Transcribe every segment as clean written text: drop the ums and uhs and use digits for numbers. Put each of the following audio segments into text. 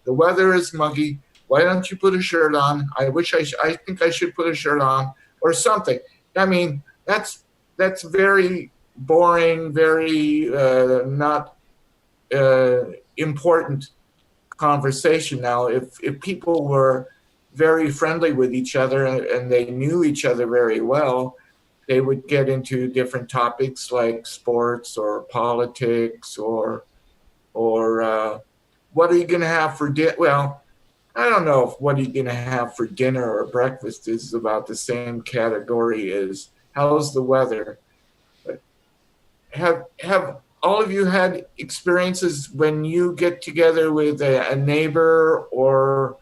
the weather is muggy. Why don't you put a shirt on? I think I should put a shirt on or something. I mean, that's very boring, very not important conversation. Now, if people were very friendly with each other and they knew each other very well, they would get into different topics like sports or politics or what are you going to have for dinner? Well, I don't know if what are you going to have for dinner or breakfast is about the same category as how's the weather. But have all of you had experiences when you get together with a neighbor or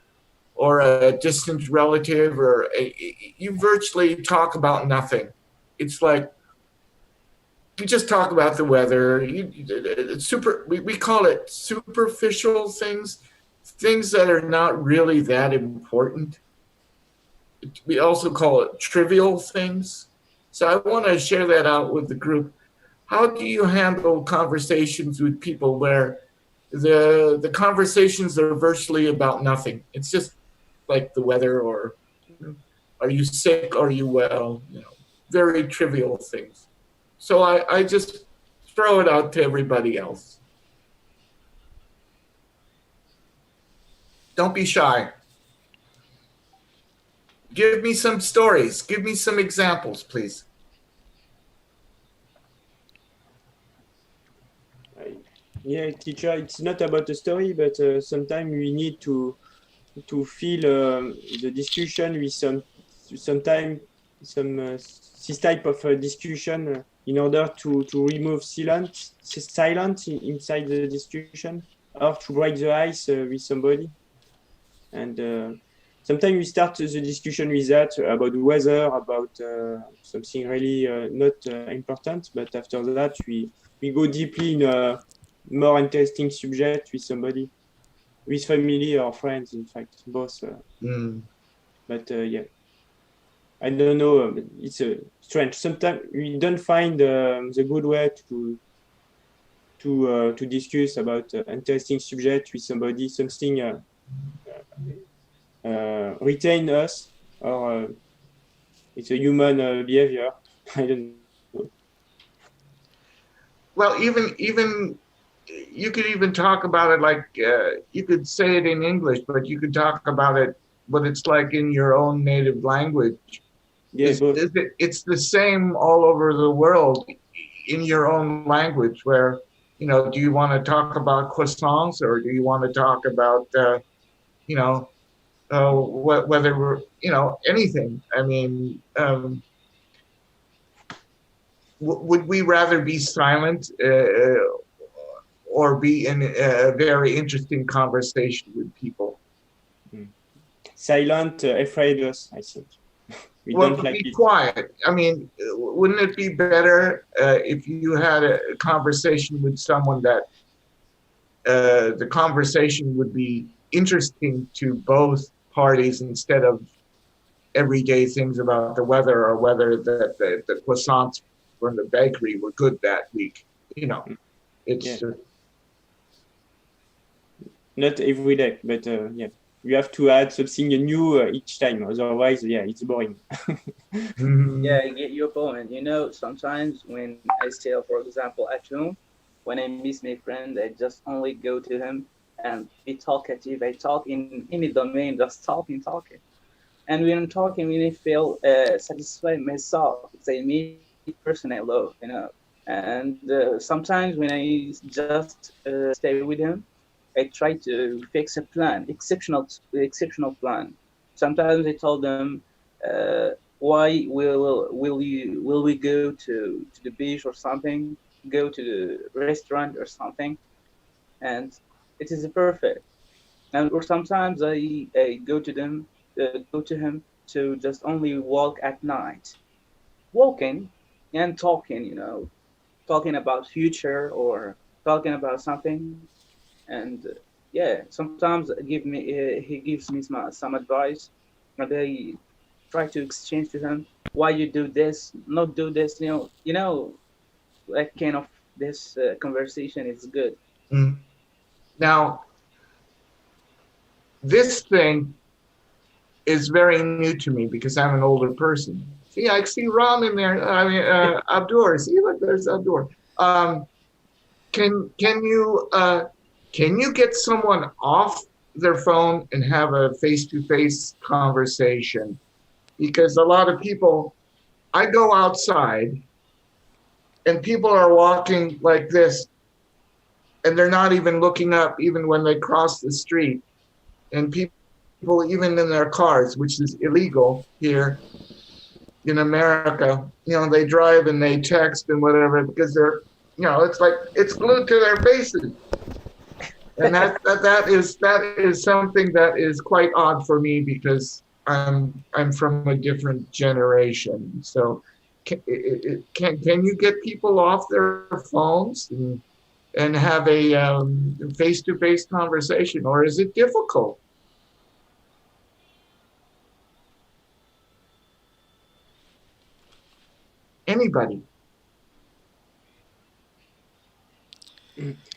a distant relative you virtually talk about nothing? It's like you just talk about the weather. We call it superficial things that are not really that important. We also call it trivial things. So I want to share that out with the group. How do you handle conversations with people where the conversations are virtually about nothing? It's just like the weather or are you sick? Are you well? Very trivial things. So I just throw it out to everybody else. Don't be shy. Give me some stories. Give me some examples, please. Yeah, teacher, it's not about a story, but sometimes we need to feel the discussion with this type of discussion in order to remove silence inside the discussion or to break the ice with somebody. And sometimes we start the discussion with that about the weather, about something really not important, but after that we go deeply in a more interesting subject with somebody, with family or friends, in fact, both. But yeah, I don't know. It's strange. Sometimes we don't find the good way to discuss about interesting subject with somebody. Something retain us, or it's a human behavior. I don't know. Well, even you could even talk about it like you could say it in English, but you could talk about it what it's like in your own native language. Yeah, it's the same all over the world in your own language. Where do you want to talk about croissants or do you want to talk about whether we're anything? I mean. Would we rather be silent or be in a very interesting conversation with people? Silent afraid us, I think. We don't like be quiet. I mean, wouldn't it be better if you had a conversation with someone that the conversation would be interesting to both parties instead of everyday things about the weather or whether the croissants from the bakery were good that week? It's not every day, but yeah, you have to add something new each time. Otherwise, yeah, it's boring. Yeah, I get your point. Sometimes when I stay, for example, at home, when I miss my friend, I just only go to him and be talkative. I talk in any domain, just talking. And when I'm talking, when I feel satisfied myself, it's me person I love, And sometimes when I just stay with him, I try to fix a plan, exceptional plan. Sometimes I told them, why will we go to the beach or something, go to the restaurant or something, and it is perfect. And or sometimes I go to him to just only walk at night, walking and talking, talking about future or talking about something. And yeah, sometimes he gives me some advice, and I try to exchange to him why you do this, not do this. That kind of this conversation is good. Now, this thing is very new to me because I'm an older person. See, I see Ram in there. I mean, Abdur. See, look, there's Abdur. Can you get someone off their phone and have a face-to-face conversation? Because a lot of people, I go outside and people are walking like this and they're not even looking up even when they cross the street. And people, even in their cars, which is illegal here in America, they drive and they text and whatever because they're, it's like it's glued to their faces. And that is something that is quite odd for me because I'm from a different generation. So can you get people off their phones and have a face-to-face conversation, or is it difficult? Anybody?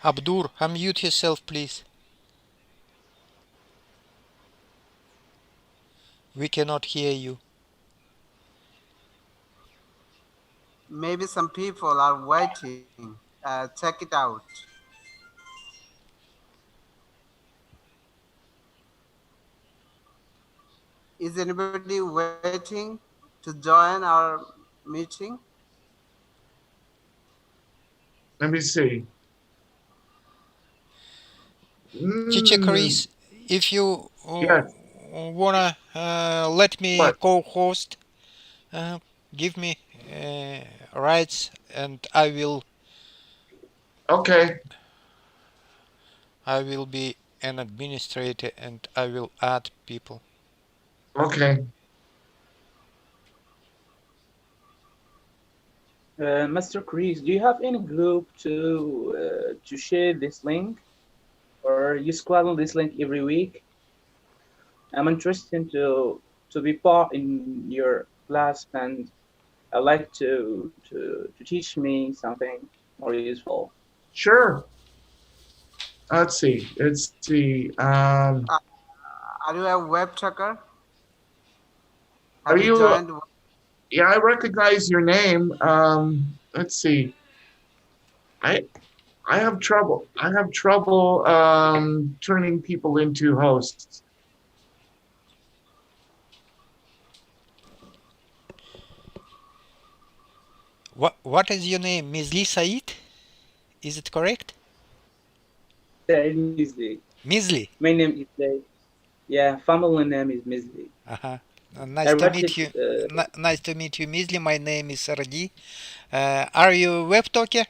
Abdur, unmute yourself, please. We cannot hear you. Maybe some people are waiting. Check it out. Is anybody waiting to join our meeting? Let me see. Teacher Chris, if you Yes. wanna let me What? co-host, give me rights and I will Okay. be an administrator and I will add people. Okay. Mr. Chris, do you have any group to share this link, or you squad on this link every week? I'm interested to be part in your class, and I'd like to teach me something more useful. Sure. Let's see. Are you a web tracker? Are Have you? joined? Yeah, I recognize your name. Let's see. I have trouble. Turning people into hosts. What is your name? Mizli Said? Is it correct? Mizli. Mizli. My name is yeah. Family name is Mizli. Nice to meet you. Nice to meet you, Mizli. My name is Radi. Are you a web talker?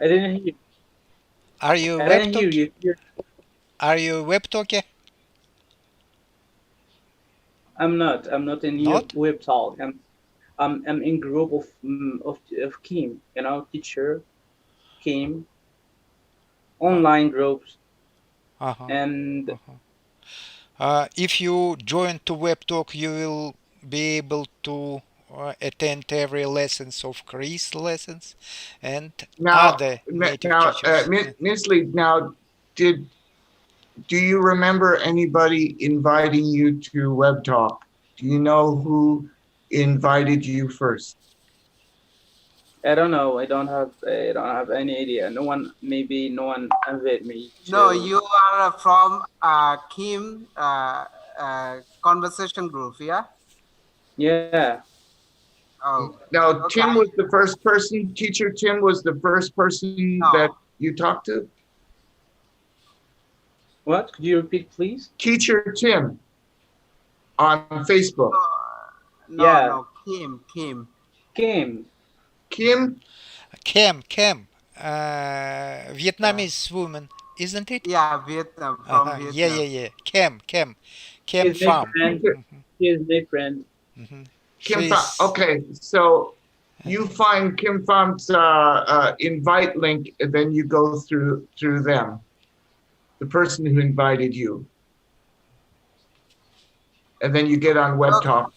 I didn't hear. Are you a I web didn't hear talker? you. Are you a web talker? I'm not. I'm not in your Webtalk. I'm in group of Kim. Teacher Kim. Online groups. And if you join to Webtalk, you will be able to attend every lessons of Chris lessons and other native teachers. Ms. Lee, now, do you remember anybody inviting you to Webtalk? Do you know who invited you first? I don't know. I don't have any idea. No one invited me. No, you are from Kim conversation group, yeah? Yeah. Oh. Now, Okay. Tim was the first person. Teacher Tim was the first person that you talked to. What? Could you repeat, please? Teacher Tim on Facebook. No, Kim. Vietnamese woman, isn't it? Yeah, Vietnam. From Vietnam. Yeah. Kim He's Pham. He is my friend. Kim Pham. Okay, so you find Kim Pham's invite link, and then you go through them, the person who invited you, and then you get on Webtalk.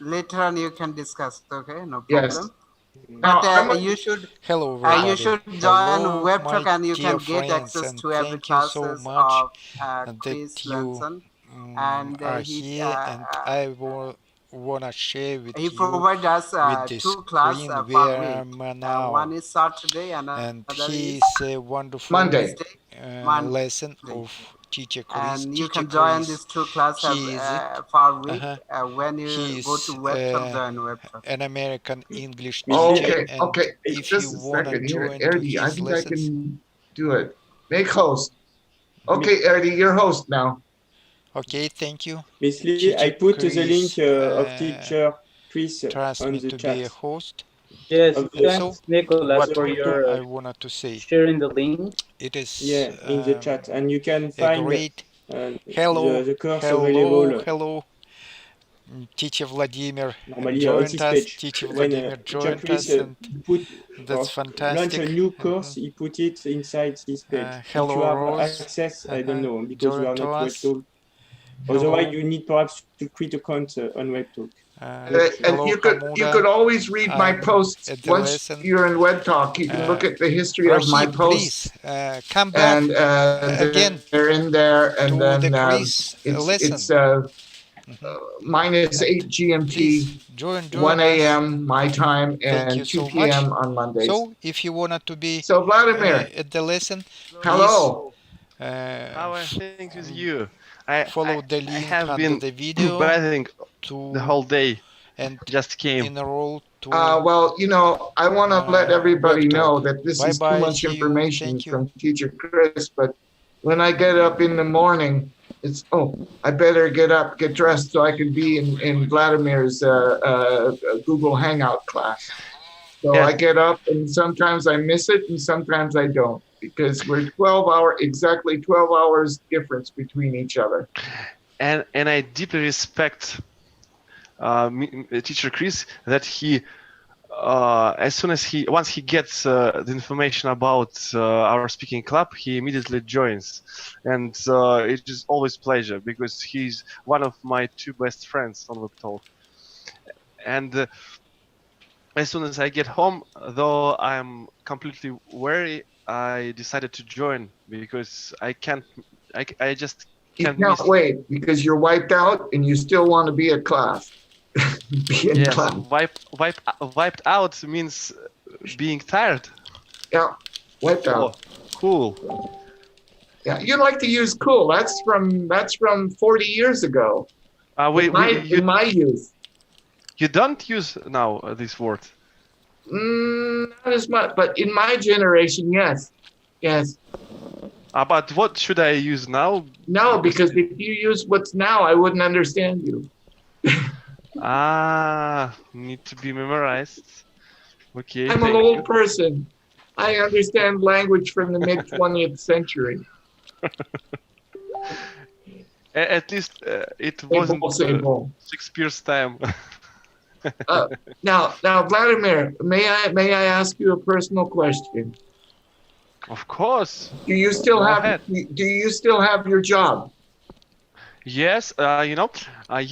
Later on, you can discuss. Okay, no problem. Yes. Now, But you should Hello, everybody. you should join Hello, Webtalk, my and you dear can get friends, access and to every thank you so classes much of that Chris you Larson, and are here, and I wanna share with he you provides us with the 2 classes screen per where week. I'm now, One is Saturday, and and another he is is a wonderful Monday. Monday. lesson of teacher Chris. And you Teacher can join Chris, these 2 classes he is it. per week when He you go to is Webtalk, join Webtalk. an American English Misli, teacher, Okay, and okay. if you Just a wanna second here, join to Erdi. I his think I lessons, can do it. Make host. Okay, Erdi, you're host now. okay, thank you. Misli, I Teacher put the Chris link of teacher Chris trust on me the to be a chat. host. Yes, Of the, thanks, Nicholas, What for your I wanted to say, sharing the link. it is yeah, in the chat, and you can a find great the course available. hello. Teacher Vladimir Normally on joined this us. page. Teacher When Vladimir teacher joined Chris us, and put that's launch fantastic. a new course, he put it inside this page. If Hello, you have Rose. access, I don't know, because you Join are to not us. Webtalk. Otherwise, you need perhaps to create account on Webtalk. And Hello, you Hamuda. could always read my I'm posts at the once lesson. you're in Webtalk. You can look at the history of my Rahib, posts, please come back and again they're in there. And to then the Chris lesson. it's -8 GMT, Please join 1 us. a.m. my time, Thank you and 2 so p.m. much. on Mondays. So, if you wanted to be So Vladimir, at the lesson, hello. How are things with you? I follow the I link have under been the video breathing to the whole day. and Just came. enroll to Well, I want to let everybody know Webtalk. that this Bye is too bye. much See you. information Thank you. from Teacher Chris, but when I get up in the morning, it's, I better get up, get dressed so I can be in Vladimir's Google Hangout class. So Yeah. I get up, and sometimes I miss it and sometimes I don't, because we're exactly 12 hours difference between each other. And I deeply respect Teacher Chris that he once he gets the information about our speaking club, he immediately joins, and it is always pleasure because he's one of my 2 best friends on Webtalk. And as soon as I get home, though I'm completely weary, I decided to join because I just You can't can't miss. wait because you're wiped out and you still want to be at class. Be in Yes, class. wiped out means being tired. Yeah, wiped out. Oh, cool. Yeah, you like to use cool. That's from 40 years ago. In my youth. You don't use now this word. Not as much, but in my generation, yes. But what should I use now? No, because if you use what's now, I wouldn't understand you. Need to be memorized. Okay. I'm an old person. I understand language from the mid 20th century. At least it wasn't Shakespeare's time. Now, Vladimir, may I ask you a personal question? Of course. Do you still have your job? Yes,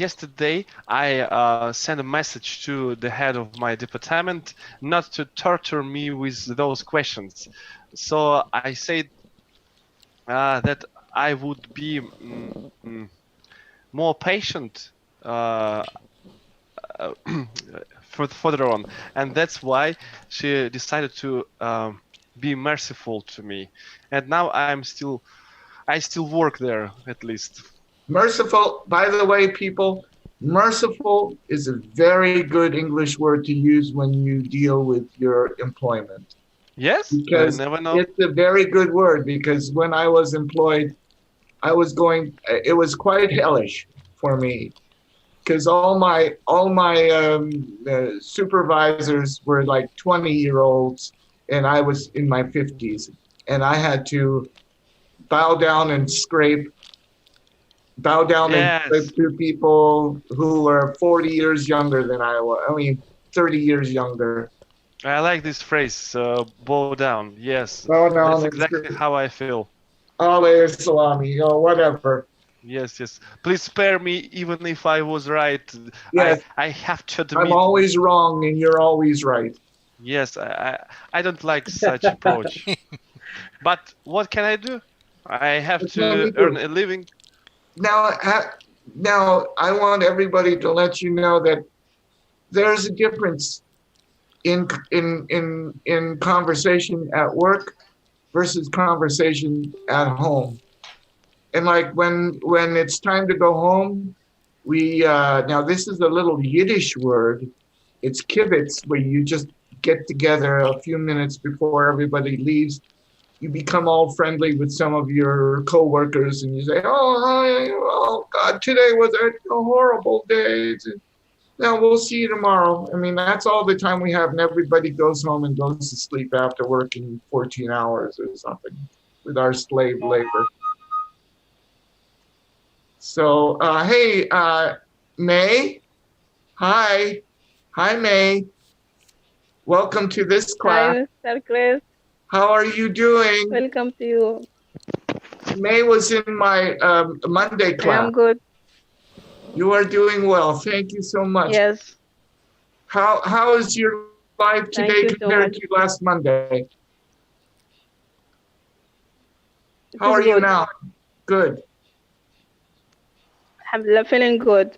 yesterday I sent a message to the head of my department not to torture me with those questions. So I said that I would be more patient further on, and that's why she decided to be merciful to me. And now I still work there at least. Merciful, by the way, people, merciful is a very good English word to use when you deal with your employment. Yes, because I never know. It's a very good word, because when I was employed, it was quite hellish for me, because all my supervisors were like 20-year-olds, and I was in my 50s, and I had to bow down and scrape to people who were 40 years younger than I was. I mean, 30 years younger. I like this phrase, bow down. Yes, bow down. That's exactly how I feel. Alayhi salami, or whatever. Yes. Please spare me, even if I was right. Yes. I have to admit. I'm always wrong, and you're always right. Yes, I don't like such approach. But what can I do? I have to earn a living. Now, I want everybody to let you know that there's a difference in conversation at work versus conversation at home. And like when it's time to go home, we now this is a little Yiddish word. It's kibitz, where you just get together a few minutes before everybody leaves. You become all friendly with some of your coworkers, and you say, "Oh, hi, oh God, today was a horrible day. Now we'll see you tomorrow." I mean, that's all the time we have, and everybody goes home and goes to sleep after working 14 hours or something with our slave labor. So, hey, May, hi, May. Welcome to this class. Hi, Mr. Chris. How are you doing? Welcome to you. May was in my Monday class. I am good. You are doing well. Thank you so much. Yes. How is your life today compared to last Monday? How are you now? Good. I'm feeling good.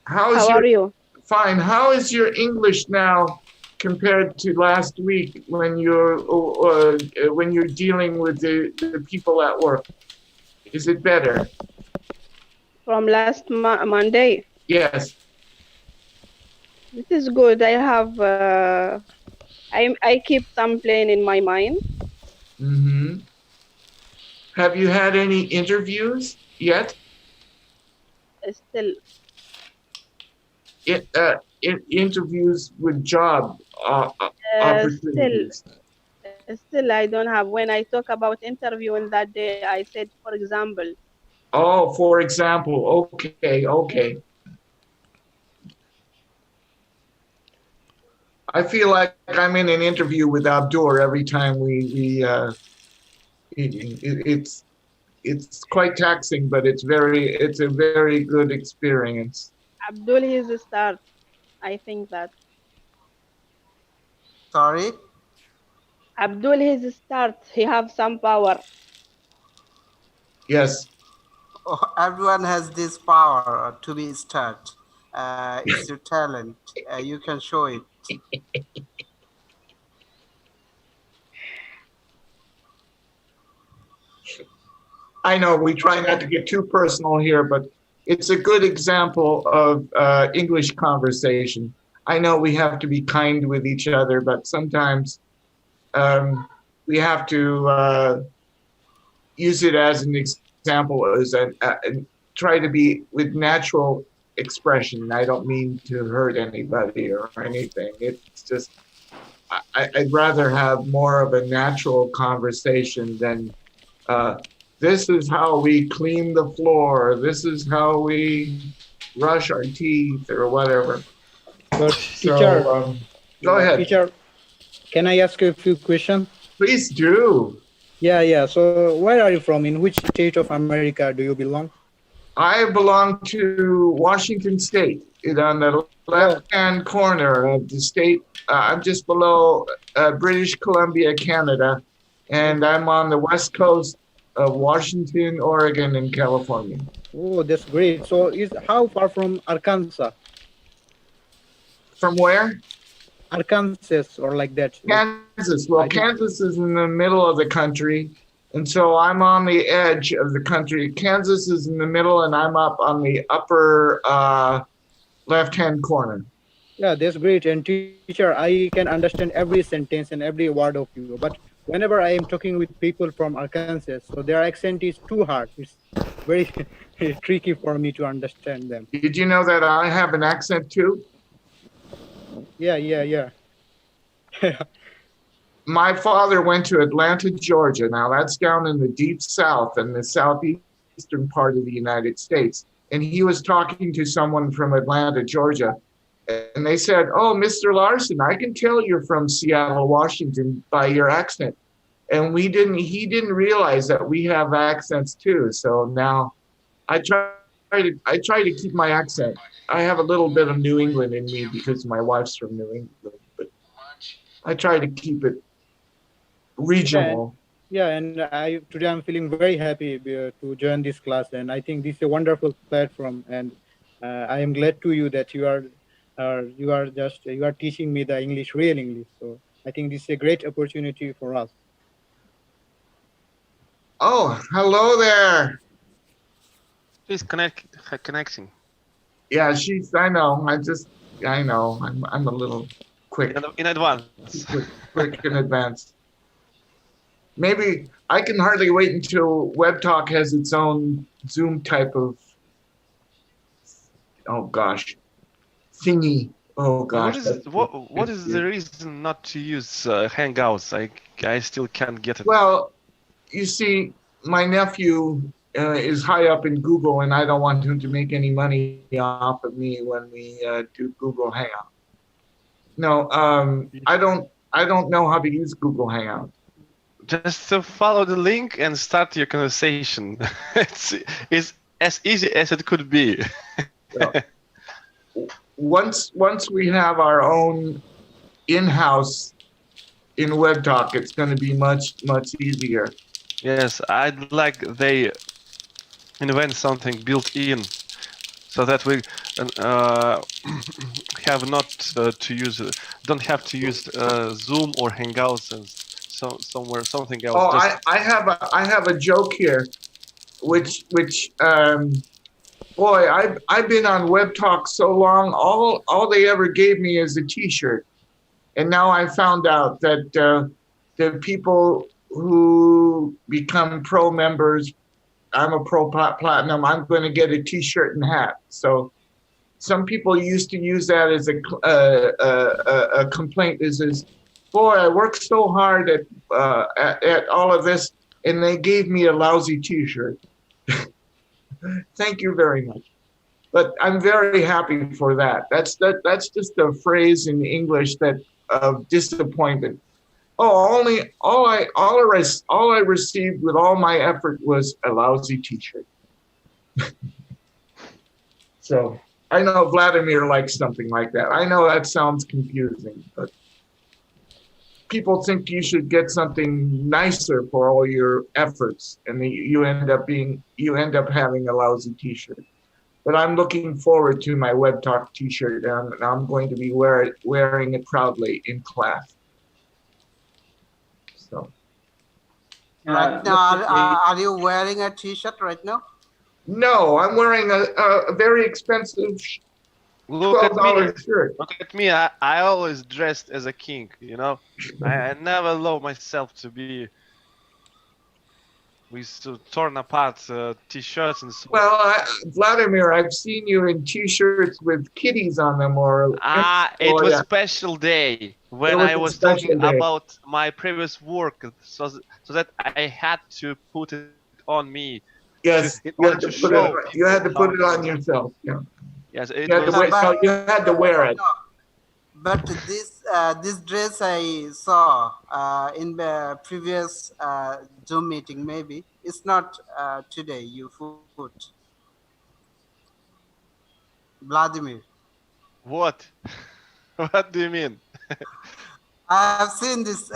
How are you? Fine. How is your English now compared to last week when you're dealing with the people at work? Is it better? From last Monday? Yes. This is good. I have I keep some plan in my mind. Mm-hmm. Have you had any interviews yet? Still. Interviews with job opportunities. Still, I don't have. When I talk about interviewing that day, I said, for example. Oh, for example. Okay. I feel like I'm in an interview with Abdur every time it's quite taxing, but it's a very good experience. Abdul is a start. I think that. Sorry? Abdul is a start. He have some power. Yes. Oh, everyone has this power to be start. It's your talent. You can show it. I know we try not to get too personal here, but it's a good example of English conversation. I know we have to be kind with each other, but sometimes we have to use it as an example, as try to be with natural expression. I don't mean to hurt anybody or anything. It's just I'd rather have more of a natural conversation than this is how we clean the floor. This is how we brush our teeth or whatever. But teacher, go ahead. Teacher, can I ask you a few questions? Please do. Yeah. So where are you from? In which state of America do you belong? I belong to Washington State. It's on the left-hand corner of the state. I'm just below British Columbia, Canada, and I'm on the west coast of Washington, Oregon, and California. Oh, that's great. So how far from Arkansas? From where? Arkansas or like that. Kansas. Well, Kansas is in the middle of the country, and so I'm on the edge of the country. Kansas is in the middle, and I'm up on the upper left-hand corner. Yeah, that's great. And teacher, I can understand every sentence and every word of you. But whenever I am talking with people from Arkansas, so their accent is too hard. It's very tricky for me to understand them. Did you know that I have an accent too? Yeah. My father went to Atlanta, Georgia. Now that's down in the deep south in the southeastern part of the United States. And he was talking to someone from Atlanta, Georgia. And they said, "Oh, Mr. Larson, I can tell you're from Seattle, Washington by your accent." And he didn't realize that we have accents too. So now I try to keep my accent. I have a little bit of New England in me because my wife's from New England, but I try to keep it regional. Yeah, and today I'm feeling very happy to join this class, and I think this is a wonderful platform, and I am glad to you that you are teaching me the English, real English. So I think this is a great opportunity for us. Oh, hello there. She's connecting. Yeah, I know. I know. I'm a little quick. In advance. quick in advance. Maybe I can hardly wait until Webtalk has its own Zoom type of, oh gosh, thingy. Oh gosh. What is the reason not to use Hangouts? I still can't get it. Well, you see, my nephew is high up in Google, and I don't want him to make any money off of me when we do Google Hangout. No, I don't know how to use Google Hangout. Just follow the link and start your conversation. It's as easy as it could be. So, once we have our own in-house in Webtalk, it's going to be much easier. Yes, I'd like they invent something built in, so that we have not to use, don't have to use Zoom or Hangouts and something else. Oh, I have a joke here, which boy, I've been on Webtalk so long. All they ever gave me is a T-shirt, and now I found out that the people who become pro members, I'm a pro platinum, I'm going to get a T-shirt and hat. So some people used to use that as a complaint. Is boy, I worked so hard at all of this, and they gave me a lousy T-shirt. Thank you very much. But I'm very happy for that. That's just a phrase in English that of disappointment. Oh, all I received with all my effort was a lousy T-shirt. So I know Vladimir likes something like that. I know that sounds confusing, but people think you should get something nicer for all your efforts, and you end up having a lousy T-shirt. But I'm looking forward to my Webtalk T-shirt, and I'm going to be wearing it proudly in class. So. Right now, are you wearing a T-shirt right now? No, I'm wearing a very expensive $12 shirt. Look at me. I always dressed as a king, you know. I never allow myself to be torn apart T-shirts and so on. Well, Vladimir, I've seen you in T-shirts with kitties on them, it was a special day when I was talking about my previous work, so that I had to put it on me. Yes, you had to put it on yourself. Yeah. Yes, you had to wear it. But this dress I saw in the previous Zoom meeting, maybe it's not today. You put Vladimir. What? What do you mean? I have seen this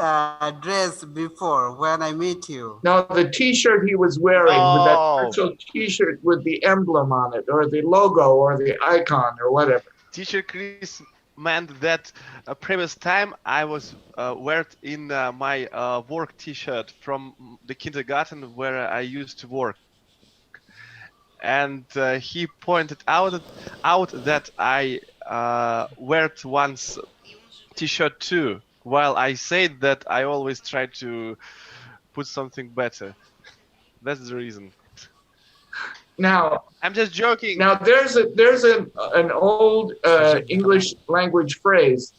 dress before when I meet you. Now, the T-shirt he was wearing, with that special T-shirt with the emblem on it, or the logo, or the icon, or whatever. Teacher Chris meant that previous time I was wearing in my work T-shirt from the kindergarten where I used to work. And he pointed out that I wear once T-shirt too, while I said that I always try to put something better. That's the reason. Now I'm just joking. Now there's an old English language phrase: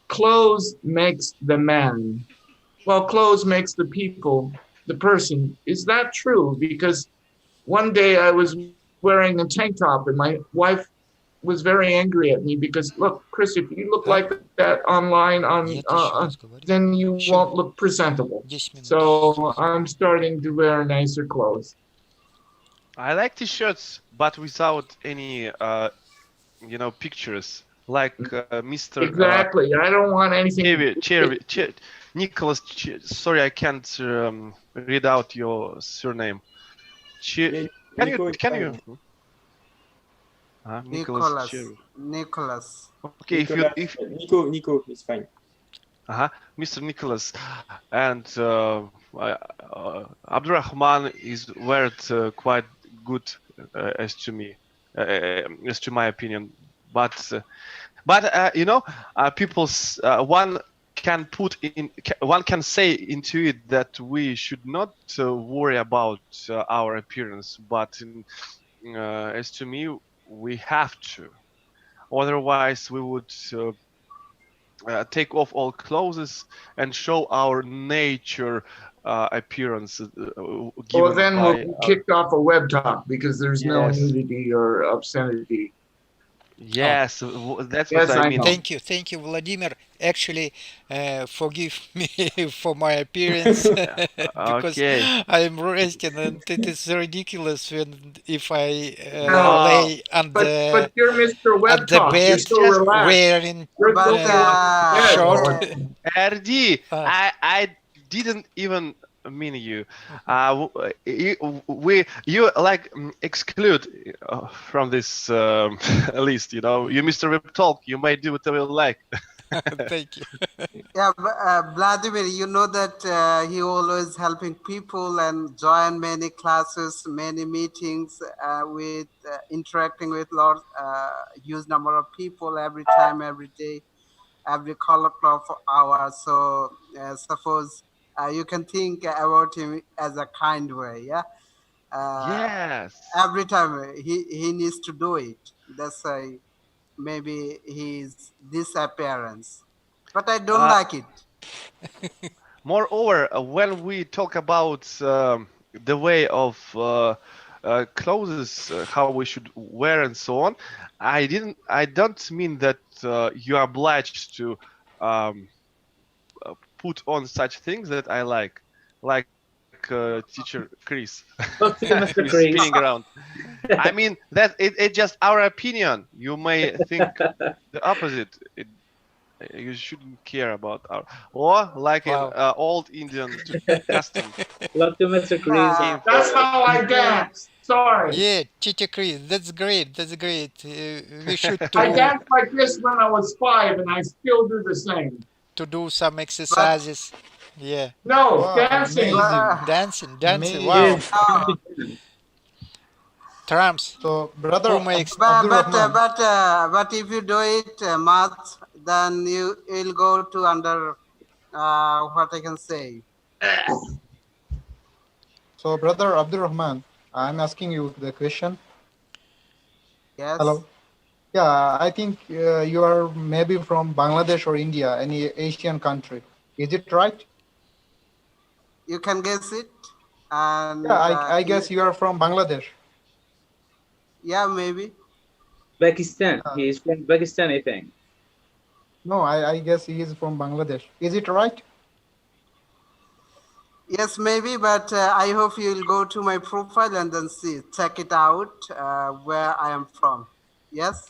"Clothes makes the man." Well, clothes makes the the person. Is that true? Because one day I was wearing a tank top, and my wife was very angry at me because, look, Chris, if you look like that online, then you won't look presentable. So I'm starting to wear nicer clothes. I like T-shirts, but without any, pictures. like Mr. Exactly. I don't want anything. Nicholas. Sorry, I can't read out your surname. Can you? Nicholas. Okay, if Nico is fine. Mr. Nicholas and Abdurrahman is word quite good as to me, as to my opinion. But you know, one can say into it that we should not worry about our appearance, but as to me, we have to. Otherwise, we would take off all clothes and show our nature appearance. Well, then we'll be kicked off a Webtalk because there's no nudity or obscenity. Yes, that's what I mean. Thank you, Vladimir. Actually, forgive me for my appearance because I'm resting, and it is ridiculous if I lay but you're Mr. at the Webtalk. bed You're so relaxed. wearing short. RD, I didn't even mean you. You like exclude from this list. You know, you Mr. Webtalk. You may do whatever you like. Thank you. Yeah, Vladimir, you know that he always helping people and join many classes, many meetings with interacting with huge number of people every time, every day, every couple of hours. So suppose you can think about him as a kind way, yeah. Yes. Every time he needs to do it. That's why maybe he's this appearance, but I don't like it. Moreover, when we talk about the way of clothes, how we should wear and so on, I don't mean that you are obliged to put on such things that I like teacher Chris. Mr. Chris. Spinning around. I mean that it's just our opinion. You may think the opposite. You shouldn't care about or like an old Indian custom. Love to Mr. Chris. That's how I dance. Sorry. Yeah, teacher Chris, that's great. That's great. We should. I danced like this when I was 5, and I still do the same. To do some exercises. Yeah. No, dancing. Dancing. Wow. Trumps. So, brother, but if you do it much, then you will go to under what I can say. So, brother Abdurrahman, I'm asking you the question. Yes. Hello. Yeah, I think you are maybe from Bangladesh or India, any Asian country. Is it right? You can guess it. And yeah, I guess you are from Bangladesh. Yeah, maybe. Pakistan. He is from Pakistan, I think. No, I guess he is from Bangladesh. Is it right? Yes, maybe, but I hope you will go to my profile and then check it out where I am from. Yes?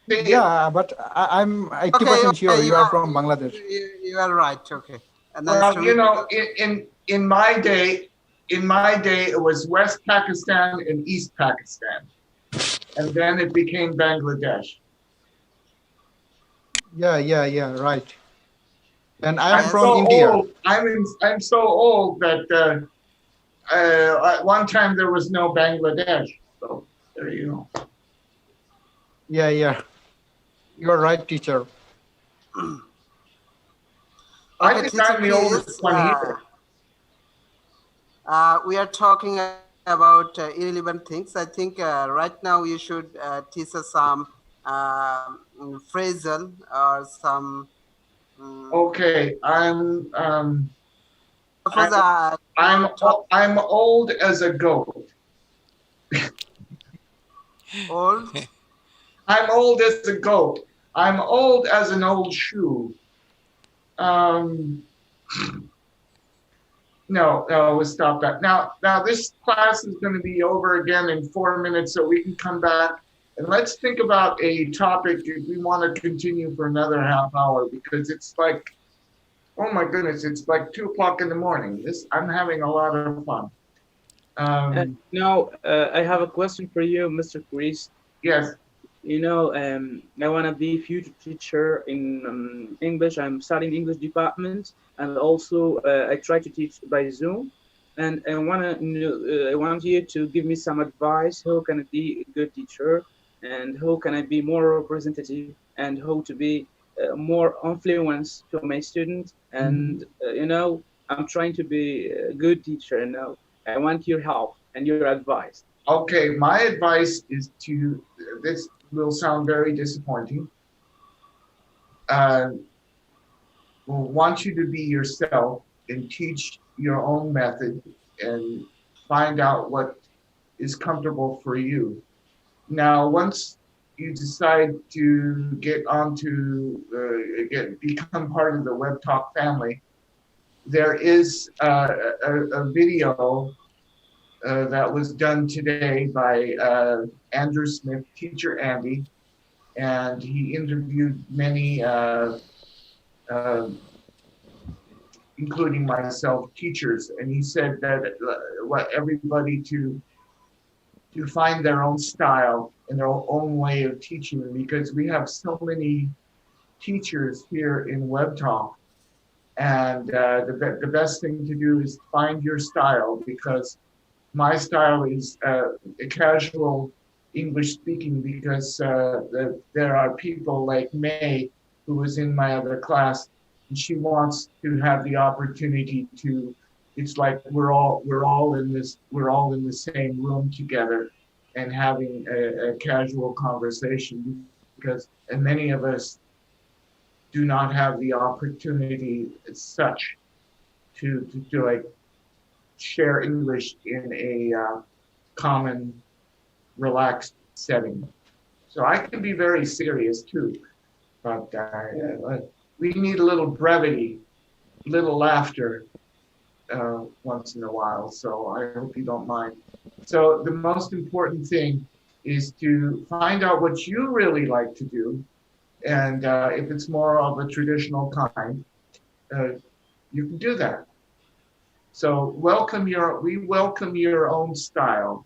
Yeah, but I'm 80% sure you are from Bangladesh. You are right. Okay. And well, you know, in my day, it was West Pakistan and East Pakistan, and then it became Bangladesh. Yeah, right. And I'm from India. Old. I'm so old that at one time there was no Bangladesh. So there you go. Yeah. You are right, teacher. I think I'm the oldest one here. We are talking about irrelevant things. I think right now you should teach us some phrasal or some. Okay, I'm old as a goat. Old? I'm old as a goat. I'm old as an old shoe. No, we'll stop that. Now this class is going to be over again in 4 minutes, so we can come back And let's think about a topic if we want to continue for another half hour, because it's like, oh my goodness, it's like 2 o'clock in the morning. I'm having a lot of fun. Now, I have a question for you, Mr. Chris. Yes. I want to be future teacher in English. I'm studying English department, and also I try to teach by Zoom. And I want you to give me some advice. How can I be a good teacher, and how can I be more representative, and how to be more influence to my students. And I'm trying to be a good teacher. I want your help and your advice. Okay, my advice is this will sound very disappointing. Want you to be yourself and teach your own method and find out what is comfortable for you. Now, once you decide to become part of the Webtalk family, there is a video that was done today by Andrew Smith, Teacher Andy, and he interviewed many, including myself, teachers, and he said that everybody to find their own style and their own way of teaching, because we have so many teachers here in Webtalk, and the best thing to do is find your style, because my style is a casual English speaking, because there are people like May, who was in my other class, and she wants to have the opportunity to. It's like we're all in the same room together, and having a casual conversation, and many of us do not have the opportunity as such to like share English in a common, relaxed setting. So I can be very serious too, but we need a little brevity, little laughter once in a while. So I hope you don't mind. So the most important thing is to find out what you really like to do, and if it's more of a traditional kind, you can do that. So we welcome your own style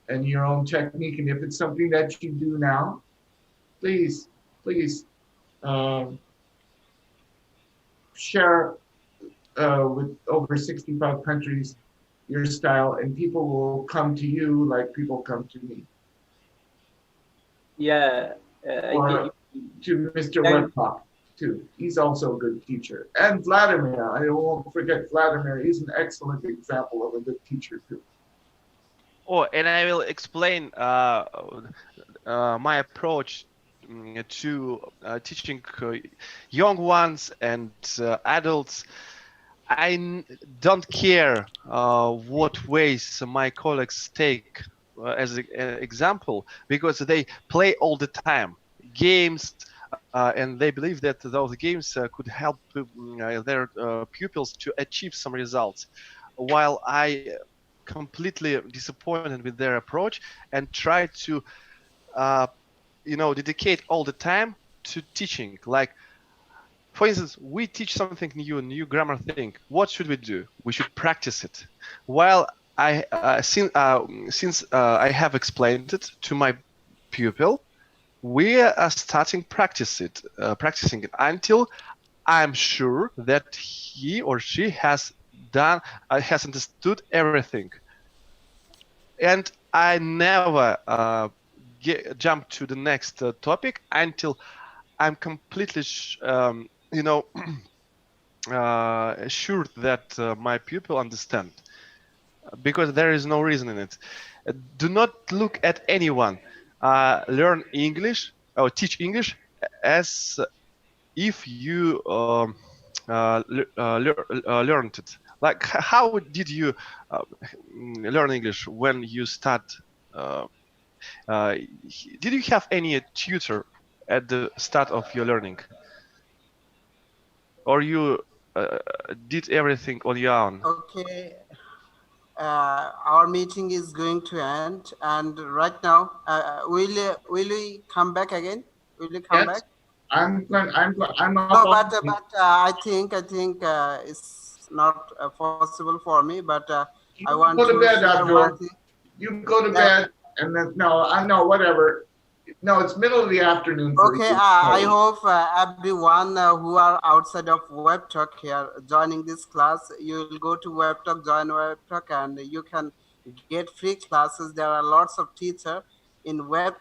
and your own technique. And if it's something that you do now, please share with over 65 countries your style, and people will come to you like people come to me. Yeah. Or to Mr. Webtalk too. He's also a good teacher. And Vladimir, I won't forget Vladimir. He's an excellent example of a good teacher too. Oh, and I will explain my approach to teaching young ones and adults. I don't care what ways my colleagues take as an example, because they play all the time games, and they believe that those games could help their pupils to achieve some results, while I completely disappointed with their approach and try to dedicate all the time to teaching. Like, for instance, we teach something new grammar thing. What should we do? We should practice it. While since I have explained it to my pupil, we are starting practicing it until I'm sure that he or she has understood everything. And I never jump to the next topic until I'm completely sure that my pupil understand, because there is no reason in it. Do not look at anyone learn English or teach English as if you learned it. Like, how did you learn English when you start? Did you have any tutor at the start of your learning, or you did everything on your own? Okay. our meeting is going to end, and right now, will we come back again? Will you come Yes, back? I'm up No, on. but I think it's not possible for me. But I You want go to to bed, share one Abdul. thing. You go to That bed, and then no, I know whatever. No, it's middle of the afternoon for okay. you. I hope everyone who are outside of Webtalk here joining this class, you will go to Webtalk, join Webtalk, and you can get free classes. There are lots of teachers in Webtalk